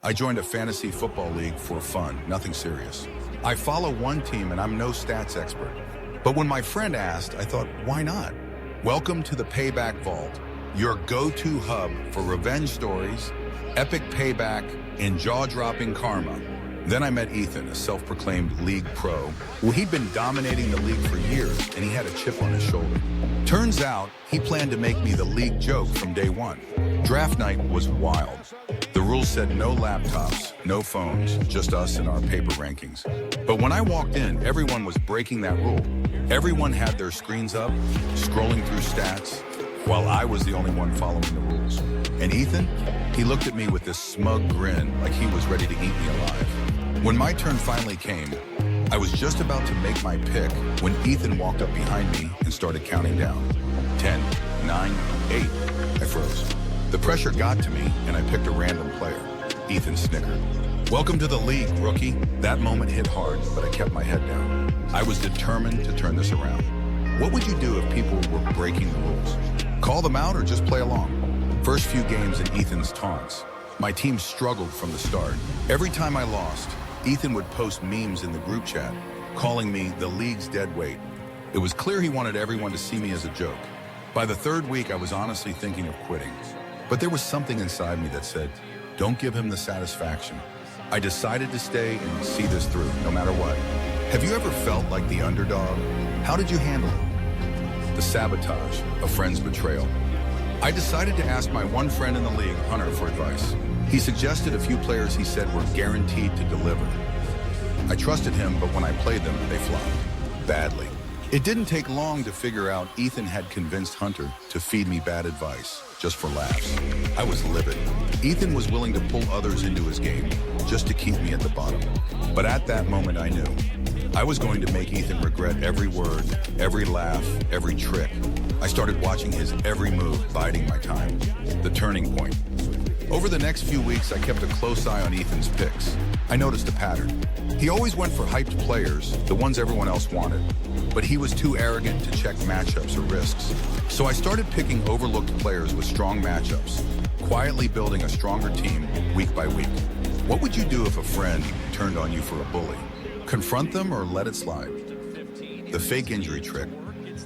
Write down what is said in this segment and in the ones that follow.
I joined a fantasy football league for fun, nothing serious. I follow one team and I'm no stats expert. But when my friend asked, I thought, why not? Welcome to the Payback Vault, your go-to hub for revenge stories, epic payback, and jaw-dropping karma. Then I met Ethan, a self-proclaimed league pro. Well, he'd been dominating the league for years, and he had a chip on his shoulder. Turns out, he planned to make me the league joke from day one. Draft night was wild. The rules said no laptops, no phones, just us and our paper rankings. But when I walked in, everyone was breaking that rule. Everyone had their screens up, scrolling through stats, while I was the only one following the rules. And Ethan, he looked at me with this smug grin like he was ready to eat me alive. When my turn finally came, I was just about to make my pick when Ethan walked up behind me and started counting down. 10, 9, 8. I froze. The pressure got to me and I picked a random player. Ethan snickered. Welcome to the league, rookie. That moment hit hard, but I kept my head down. I was determined to turn this around. What would you do if people were breaking the rules? Call them out or just play along? First few games in Ethan's taunts, my team struggled from the start. Every time I lost, Ethan would post memes in the group chat, calling me the league's dead weight. It was clear he wanted everyone to see me as a joke. By the third week, I was honestly thinking of quitting. But there was something inside me that said, don't give him the satisfaction. I decided to stay and see this through, no matter what. Have you ever felt like the underdog? How did you handle it? The sabotage, a friend's betrayal. I decided to ask my one friend in the league, Hunter, for advice. He suggested a few players he said were guaranteed to deliver. I trusted him, but when I played them, they flopped. Badly. It didn't take long to figure out Ethan had convinced Hunter to feed me bad advice, just for laughs. I was livid. Ethan was willing to pull others into his game, just to keep me at the bottom. But at that moment, I knew. I was going to make Ethan regret every word, every laugh, every trick. I started watching his every move, biding my time. The turning point. Over the next few weeks, I kept a close eye on Ethan's picks. I noticed a pattern. He always went for hyped players, the ones everyone else wanted. But he was too arrogant to check matchups or risks. So I started picking overlooked players with strong matchups, quietly building a stronger team week by week. What would you do if a friend turned on you for a bully? Confront them or let it slide? The fake injury trick,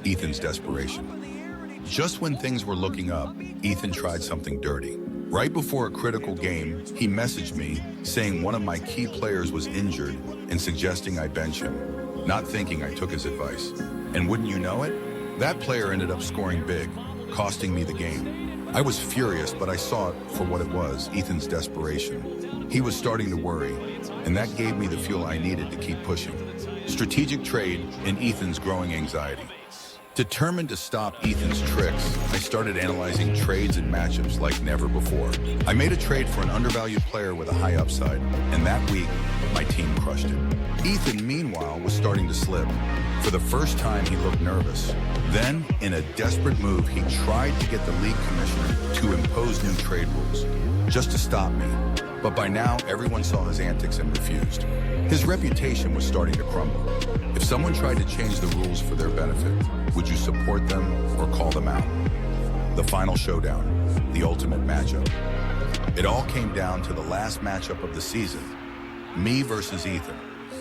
Ethan's desperation. Just when things were looking up, Ethan tried something dirty. Right before a critical game, he messaged me saying one of my key players was injured and suggesting I bench him. Not thinking I took his advice. And wouldn't you know it? That player ended up scoring big, costing me the game. I was furious, but I saw it for what it was, Ethan's desperation. He was starting to worry, and that gave me the fuel I needed to keep pushing. Strategic trade and Ethan's growing anxiety. Determined to stop Ethan's tricks, I started analyzing trades and matchups like never before. I made a trade for an undervalued player with a high upside, and that week, my team crushed it. Ethan, meanwhile, was starting to slip. For the first time, he looked nervous. Then, in a desperate move, he tried to get the league commissioner to impose new trade rules, just to stop me. But by now, everyone saw his antics and refused. His reputation was starting to crumble. If someone tried to change the rules for their benefit, would you support them or call them out? The final showdown, the ultimate matchup. It all came down to the last matchup of the season, me versus Ethan.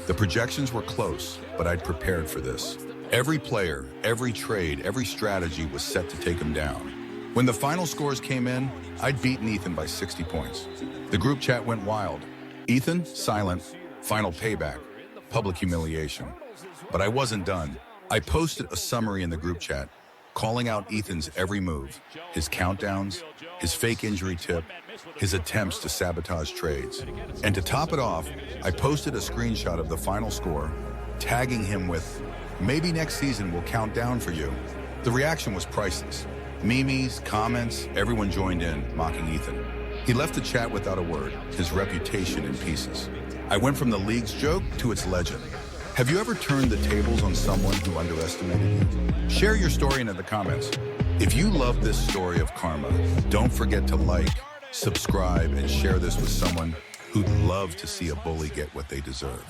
The projections were close, but I'd prepared for this. Every player, every trade, every strategy was set to take him down. When the final scores came in, I'd beaten Ethan by 60 points. The group chat went wild. Ethan, silent, final payback, public humiliation. But I wasn't done. I posted a summary in the group chat, calling out Ethan's every move, his countdowns, his fake injury tip, his attempts to sabotage trades. And to top it off, I posted a screenshot of the final score, tagging him with, "Maybe next season we'll count down for you." The reaction was priceless. Memes, comments, everyone joined in, mocking Ethan. He left the chat without a word, his reputation in pieces. I went from the league's joke to its legend. Have you ever turned the tables on someone who underestimated you? Share your story in the comments. If you love this story of karma, don't forget to like, subscribe, and share this with someone who'd love to see a bully get what they deserve.